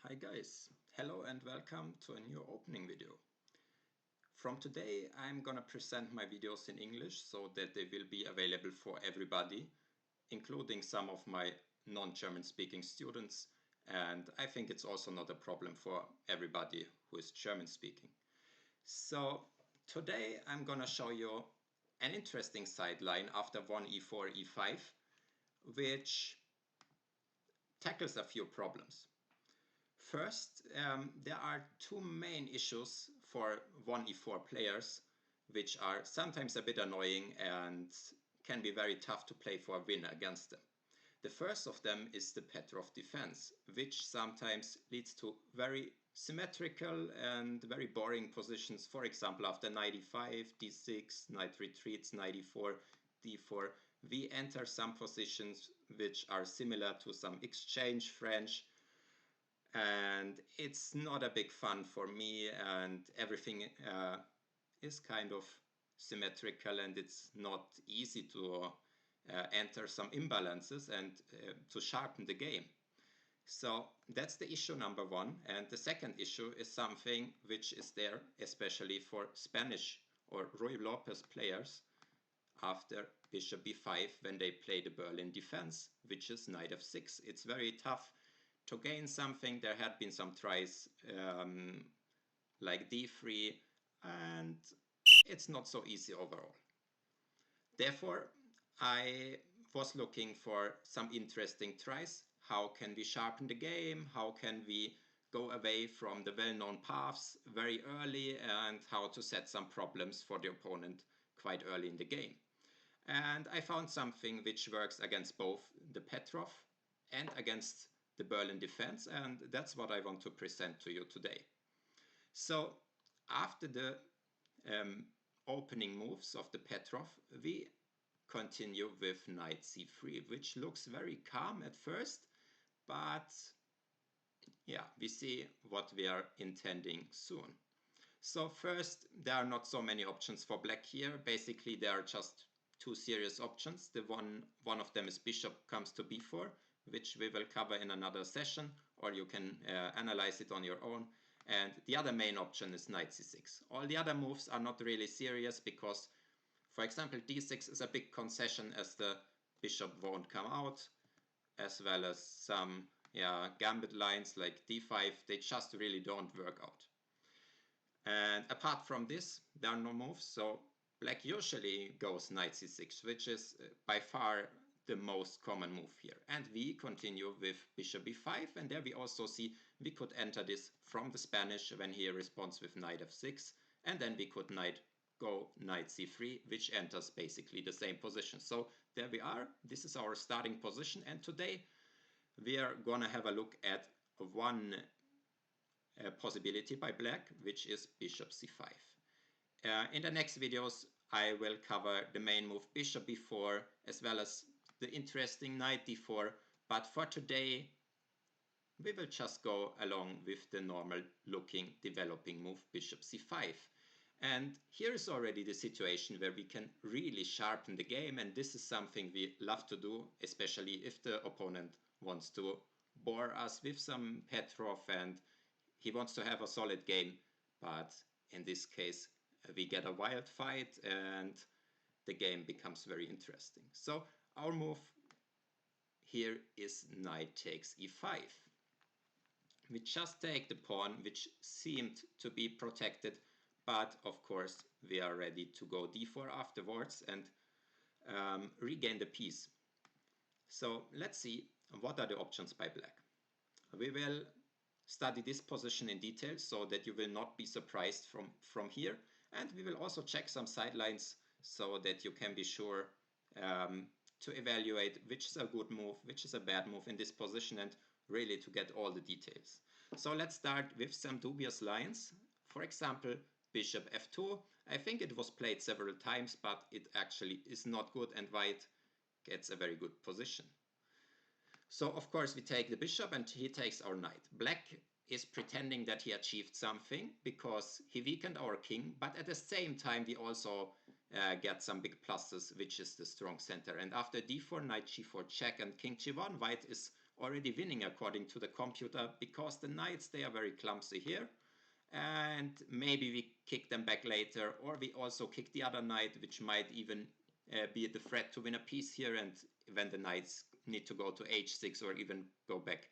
Hi guys, hello and welcome to a new opening video. From today I'm gonna present my videos in English so that they will be available for everybody, including some of my non-German speaking students, and I think it's also not a problem for everybody who is German speaking. So today I'm gonna show you an interesting sideline after 1e4, e5, which tackles a few problems. First, there are two main issues for 1e4 players, which are sometimes a bit annoying and can be very tough to play for a win against them. The first of them is the Petroff defense, which sometimes leads to very symmetrical and very boring positions. For example, after knight e5, d6, knight retreats, knight e4, d4, we enter some positions which are similar to some exchange French, and it's not a big fun for me, and everything is kind of symmetrical, and it's not easy to enter some imbalances and to sharpen the game. So that's the issue number one. And the second issue is something which is there especially for Spanish or Ruy Lopez players after bishop b5 when they play the Berlin defense, which is knight f6. It's very tough to gain something. There had been some tries like d3, and it's not so easy overall. Therefore, I was looking for some interesting tries. How can we sharpen the game? How can we go away from the well-known paths very early, and how to set some problems for the opponent quite early in the game? And I found something which works against both the Petroff and against the Berlin defense, and that's what I want to present to you today. So after the opening moves of the Petroff, we continue with knight c3, which looks very calm at first, but yeah, we see what we are intending soon. So first, there are not so many options for black here. Basically, there are just two serious options. One of them is bishop comes to b4, which we will cover in another session, or you can analyze it on your own. And the other main option is knight c6. All the other moves are not really serious because, for example, d6 is a big concession as the bishop won't come out, as well as some gambit lines like d5. They just really don't work out. And apart from this, there are no moves, so black usually goes knight c6, which is by far the most common move here. And we continue with bishop b5, and there we also see we could enter this from the Spanish when he responds with knight f6, and then we could go knight c3, which enters basically the same position. So there we are. This is our starting position, and today we are gonna have a look at one possibility by black, which is bishop c5. In the next videos, I will cover the main move bishop b4 as well as the interesting knight d4, but for today we will just go along with the normal looking developing move bishop c5. And here is already the situation where we can really sharpen the game, and this is something we love to do, especially if the opponent wants to bore us with some Petroff and he wants to have a solid game, but in this case we get a wild fight and the game becomes very interesting. So our move here is knight takes e5. We just take the pawn, which seemed to be protected, but of course we are ready to go d4 afterwards and regain the piece. So let's see what are the options by black. We will study this position in detail so that you will not be surprised from here, and we will also check some sidelines so that you can be sure to evaluate which is a good move, which is a bad move in this position, and really to get all the details. So let's start with some dubious lines. For example, bishop f2. I think it was played several times, but it actually is not good, and white gets a very good position. So of course we take the bishop and he takes our knight. Black is pretending that he achieved something because he weakened our king, but at the same time we also get some big pluses, which is the strong center. And after d4, knight g4 check and king g1, white is already winning according to the computer, because the knights, they are very clumsy here, and maybe we kick them back later, or we also kick the other knight, which might even be the threat to win a piece here, and when the knights need to go to h6 or even go back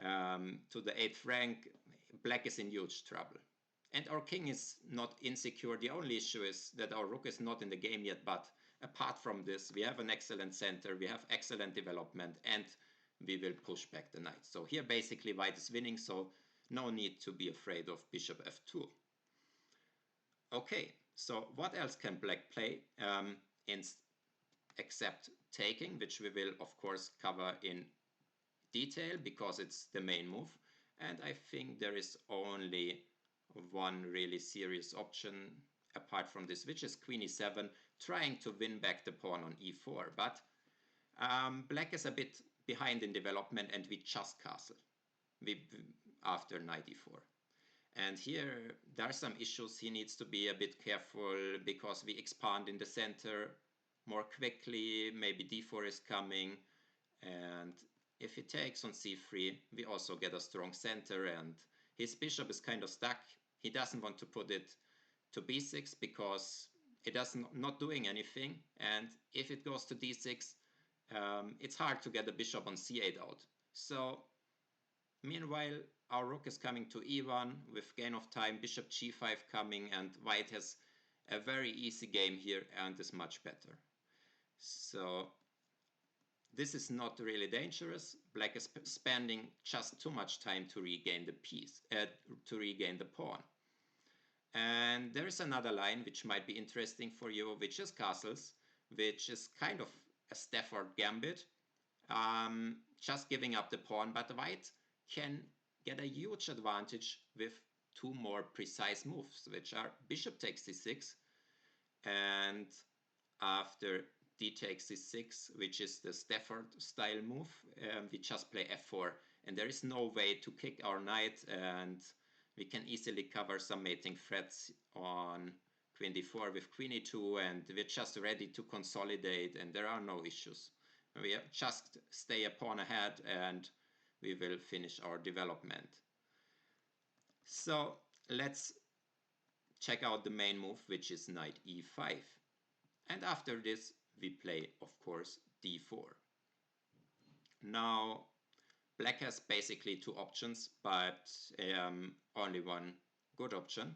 to the 8th rank, black is in huge trouble. And our king is not insecure. The only issue is that our rook is not in the game yet, but apart from this, we have an excellent center, we have excellent development, and we will push back the knight. So here basically white is winning, so no need to be afraid of bishop f2. Okay, so what else can black play except taking, which we will of course cover in detail because it's the main move. And I think there is only one really serious option apart from this, which is queen e7, trying to win back the pawn on e4. But black is a bit behind in development, and we just castle after knight e4. And here there are some issues. He needs to be a bit careful because we expand in the center more quickly. Maybe d4 is coming, and if he takes on c3, we also get a strong center, and his bishop is kind of stuck. He doesn't want to put it to b6 because it does not doing anything, and if it goes to d6, it's hard to get the bishop on c8 out. So meanwhile, our rook is coming to e1 with gain of time, bishop g5 coming, and white has a very easy game here and is much better. So this is not really dangerous. Black is spending just too much time to regain the piece, to regain the pawn. And there is another line which might be interesting for you, which is castles, which is kind of a Stafford gambit, just giving up the pawn, but white can get a huge advantage with two more precise moves, which are bishop takes c6, and after d takes c6, which is the Stafford style move, we just play f4, and there is no way to kick our knight, and we can easily cover some mating threats on queen d4 with queen e2, and we're just ready to consolidate, and there are no issues. We just stay a pawn ahead, and we will finish our development. So let's check out the main move, which is knight e5. And after this, we play, of course, d4. Now, black has basically two options, but only one good option,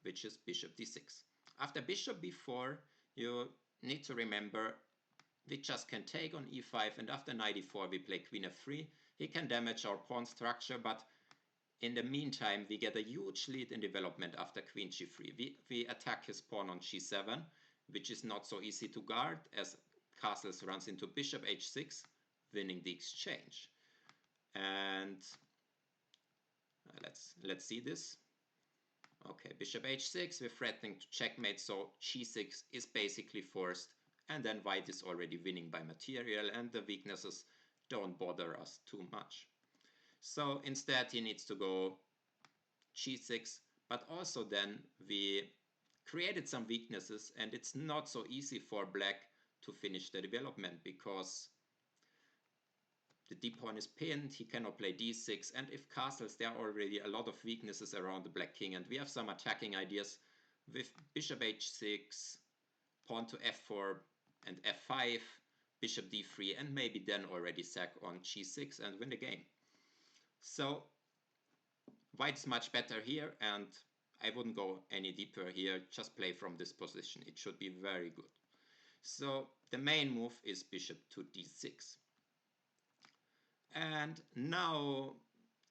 which is bishop d6. After bishop b4, you need to remember we just can take on e5, and after knight e4, we play queen f3. He can damage our pawn structure, but in the meantime, we get a huge lead in development after queen g3. We attack his pawn on g7, which is not so easy to guard, as castles runs into bishop h6, winning the exchange. And let's see this. Okay, bishop h6, we're threatening to checkmate, so g6 is basically forced, and then white is already winning by material, and the weaknesses don't bother us too much. So instead he needs to go g6, but also then we created some weaknesses, and it's not so easy for black to finish the development because the d pawn is pinned, he cannot play d6, and if castles, there are already a lot of weaknesses around the black king, and we have some attacking ideas with bishop h6, pawn to f4 and f5, bishop d3, and maybe then already sack on g6 and win the game. So white is much better here, and I wouldn't go any deeper here, just play from this position. It should be very good. So the main move is bishop to d6. And now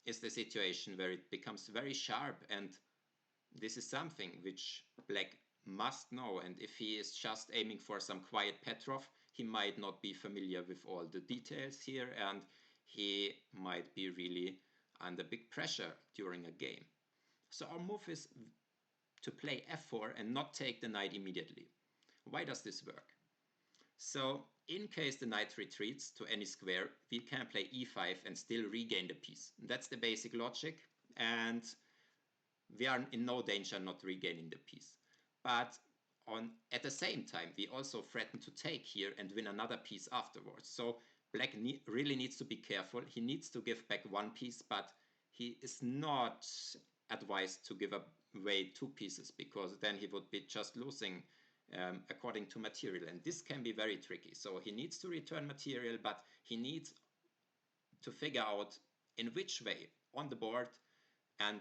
is the situation where it becomes very sharp, and this is something which black must know, and if he is just aiming for some quiet Petroff, he might not be familiar with all the details here, and he might be really under big pressure during a game. So our move is to play f4 and not take the knight immediately. Why does this work? So in case the knight retreats to any square, we can play e5 and still regain the piece. That's the basic logic, and we are in no danger not regaining the piece. But at the same time, we also threaten to take here and win another piece afterwards. So black really needs to be careful. He needs to give back one piece, but he is not advised to give away two pieces, because then he would be just losing according to material, and this can be very tricky. So he needs to return material, but he needs to figure out in which way on the board, and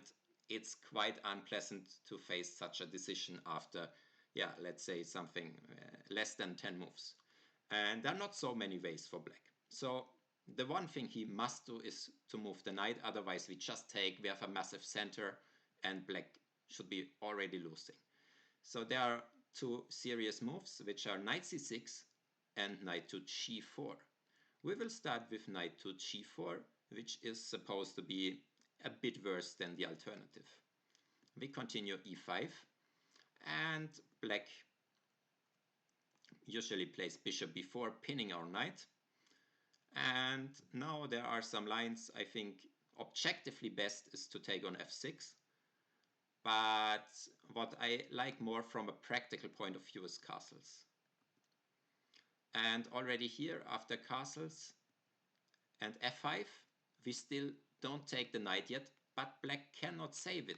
it's quite unpleasant to face such a decision after, yeah, let's say something less than 10 moves. And there are not so many ways for black. So the one thing he must do is to move the knight, otherwise we just take, we have a massive center, and black should be already losing. So there are two serious moves, which are knight c6 and knight to g4. We will start with knight to g4, which is supposed to be a bit worse than the alternative. We continue e5, and black usually plays bishop b4, pinning our knight. And now there are some lines. I think objectively best is to take on f6, but what I like more from a practical point of view is castles. And already here, after castles and f5, we still don't take the knight yet, but black cannot save it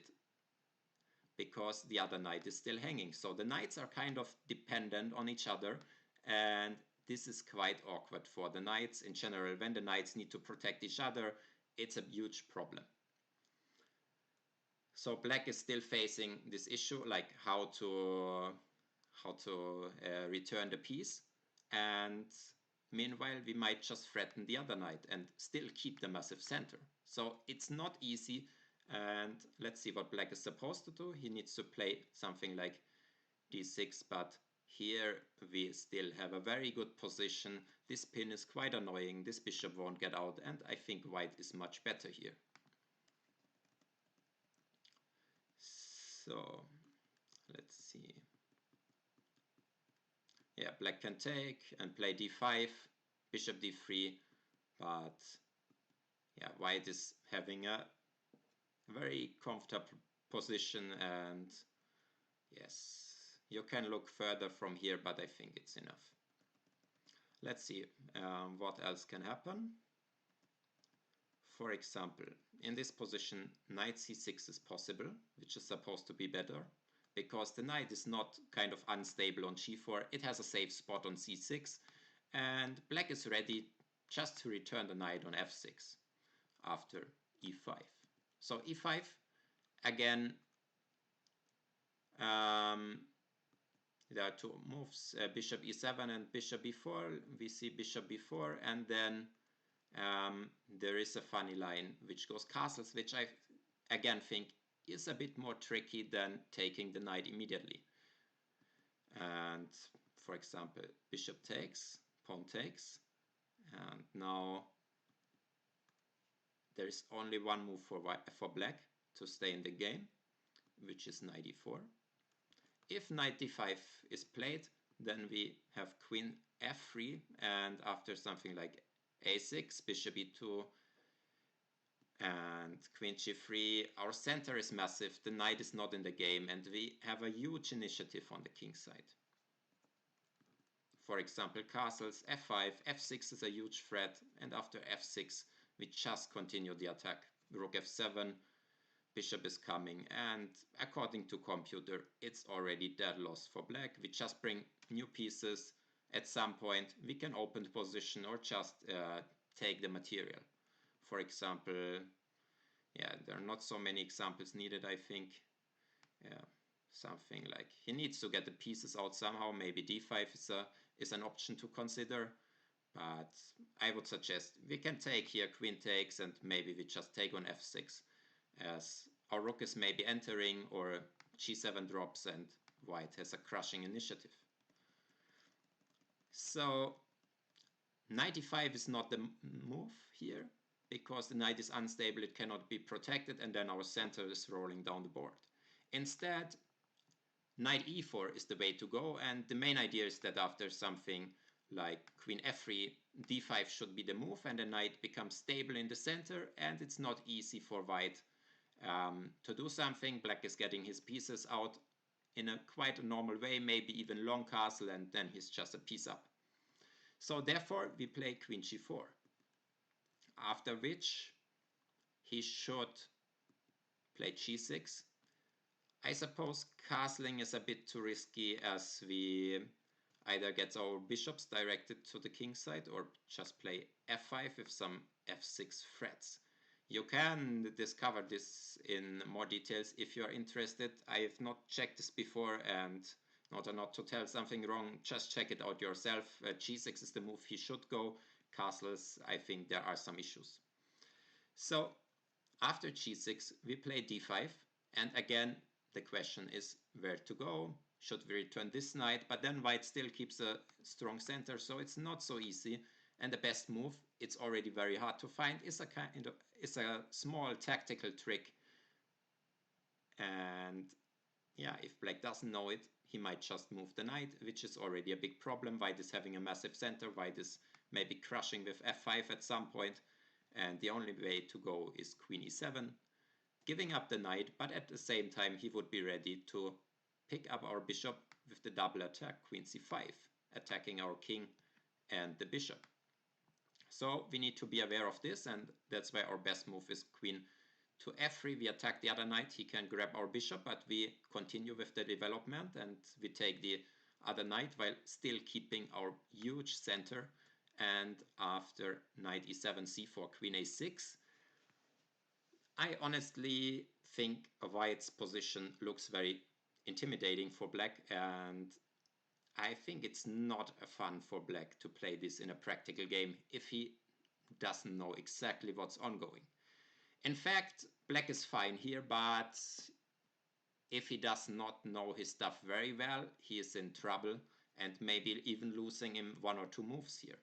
because the other knight is still hanging. So the knights are kind of dependent on each other, and this is quite awkward for the knights in general. When the knights need to protect each other, it's a huge problem. So black is still facing this issue, like how to return the piece, and meanwhile we might just threaten the other knight and still keep the massive center. So it's not easy, and let's see what black is supposed to do. He needs to play something like d6, but here we still have a very good position. This pin is quite annoying, this bishop won't get out, and I think white is much better here. So let's see. Yeah, black can take and play d5, bishop d3, but yeah, white is having a very comfortable position, and yes, you can look further from here, but I think it's enough. Let's see what else can happen. For example, in this position, knight c6 is possible, which is supposed to be better, because the knight is not kind of unstable on g4, it has a safe spot on c6, and black is ready just to return the knight on f6 after e5. So e5, again, there are two moves, bishop e7 and bishop b4. We see bishop b4, and then there is a funny line which goes castles, which I again think is a bit more tricky than taking the knight immediately. And for example, bishop takes, pawn takes, and now there is only one move for black to stay in the game, which is knight e4. If knight d5 is played, then we have queen f3, and after something like a6, bishop e2, and queen g3, our center is massive, the knight is not in the game, and we have a huge initiative on the king side. For example, castles, f5, f6 is a huge threat, and after f6 we just continue the attack. Rook f7, bishop is coming, and according to computer it's already dead loss for black. We just bring new pieces. At some point we can open the position or just take the material. For example, yeah, there are not so many examples needed, I think. Yeah, something like he needs to get the pieces out somehow. Maybe d5 is an option to consider, but I would suggest we can take here queen takes, and maybe we just take on f6, as our rook is maybe entering, or g7 drops and white has a crushing initiative. So knight e5 is not the move here, because the knight is unstable, it cannot be protected, and then our center is rolling down the board. Instead, knight e4 is the way to go, and the main idea is that after something like queen f3, d5 should be the move, and the knight becomes stable in the center, and it's not easy for white to do something. Black is getting his pieces out in a quite a normal way, maybe even long castle, and then he's just a piece up. So therefore we play queen g4, after which he should play g6. I suppose castling is a bit too risky, as we either get our bishops directed to the king side or just play f5 with some f6 threats. You can discover this in more details if you are interested. I have not checked this before, and not to tell something wrong, just check it out yourself. G6 is the move he should go. Castles, I think there are some issues. So after g6 we play d5, and again the question is where to go. Should we return this knight? But then white still keeps a strong center, so it's not so easy. And the best move, it's already very hard to find, is a small tactical trick. And yeah, if black doesn't know it, he might just move the knight, which is already a big problem. White is having a massive center. White is maybe crushing with f5 at some point, and the only way to go is queen e7, giving up the knight, but at the same time he would be ready to pick up our bishop with the double attack, queen c5, attacking our king and the bishop. So we need to be aware of this, and that's why our best move is queen to f3. We attack the other knight, he can grab our bishop, but we continue with the development and we take the other knight while still keeping our huge center. And after knight e7, c4, queen a6, I honestly think white's position looks very intimidating for black, and I think it's not fun for black to play this in a practical game if he doesn't know exactly what's ongoing. In fact, black is fine here, but if he does not know his stuff very well, he is in trouble, and maybe even losing him one or two moves here.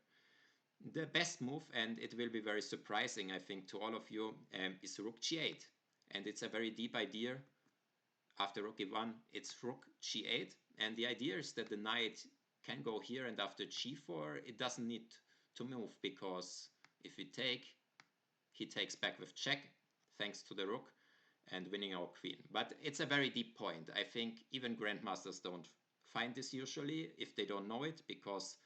The best move, and it will be very surprising I think to all of you, is rook g8, and it's a very deep idea. After rook e1 it's rook g8, and the idea is that the knight can go here, and after g4 it doesn't need to move, because if we take, he takes back with check thanks to the rook and winning our queen. But it's a very deep point. I think even grandmasters don't find this usually if they don't know it, because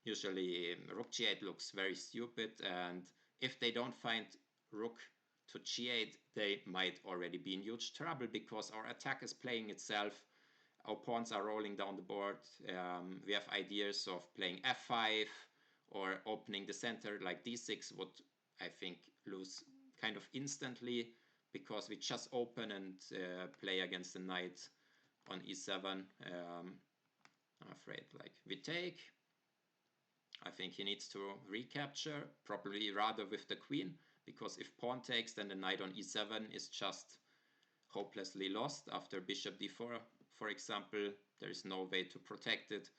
usually rook g8 looks very stupid, and if they don't find rook to g8 they might already be in huge trouble, because our attack is playing itself, our pawns are rolling down the board. We have ideas of playing f5 or opening the center like d6 would, I think, lose kind of instantly, because we just open and play against the knight on e7. I'm afraid like we take. I think he needs to recapture, probably rather with the queen, because if pawn takes, then the knight on e7 is just hopelessly lost. After bishop d4, for example, there is no way to protect it.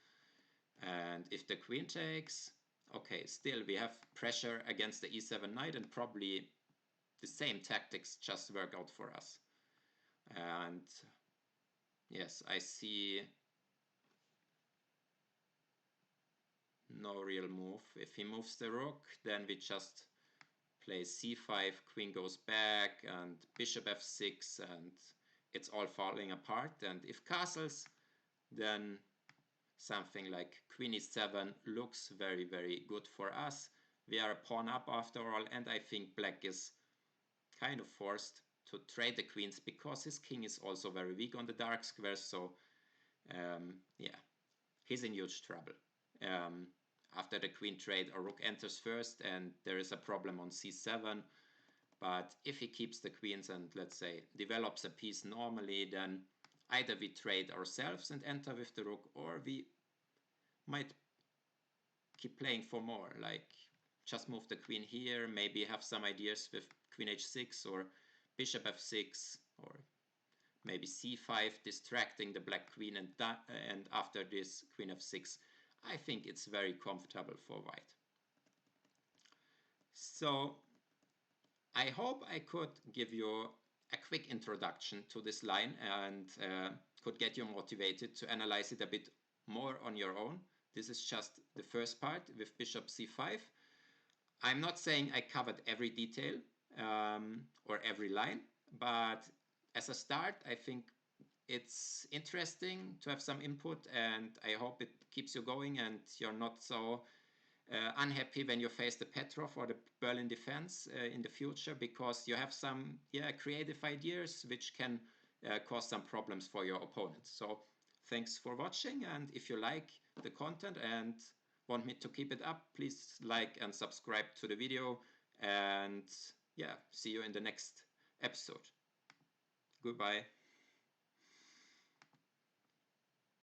And if the queen takes, okay, still we have pressure against the e7 knight, and probably the same tactics just work out for us. And yes, I see no real move. If he moves the rook, then we just play c5, queen goes back, and bishop f6, and it's all falling apart. And if castles, then something like queen e7 looks very, very good for us. We are a pawn up after all, and I think black is kind of forced to trade the queens, because his king is also very weak on the dark squares. So yeah, he's in huge trouble. After the queen trade, a rook enters first, and there is a problem on c7. But if he keeps the queens and, let's say, develops a piece normally, then either we trade ourselves and enter with the rook, or we might keep playing for more, like just move the queen here, maybe have some ideas with queen h6 or bishop f6, or maybe c5, distracting the black queen, and after this queen f6, I think it's very comfortable for white. So I hope I could give you a quick introduction to this line, and could get you motivated to analyze it a bit more on your own. This is just the first part with bishop c5. I'm not saying I covered every detail or every line, but as a start, I think it's interesting to have some input, and I hope it keeps you going and you're not so unhappy when you face the Petroff or the Berlin defense in the future, because you have some creative ideas which can cause some problems for your opponents. So thanks for watching, and if you like the content and want me to keep it up, please like and subscribe to the video, and yeah, see you in the next episode. Goodbye.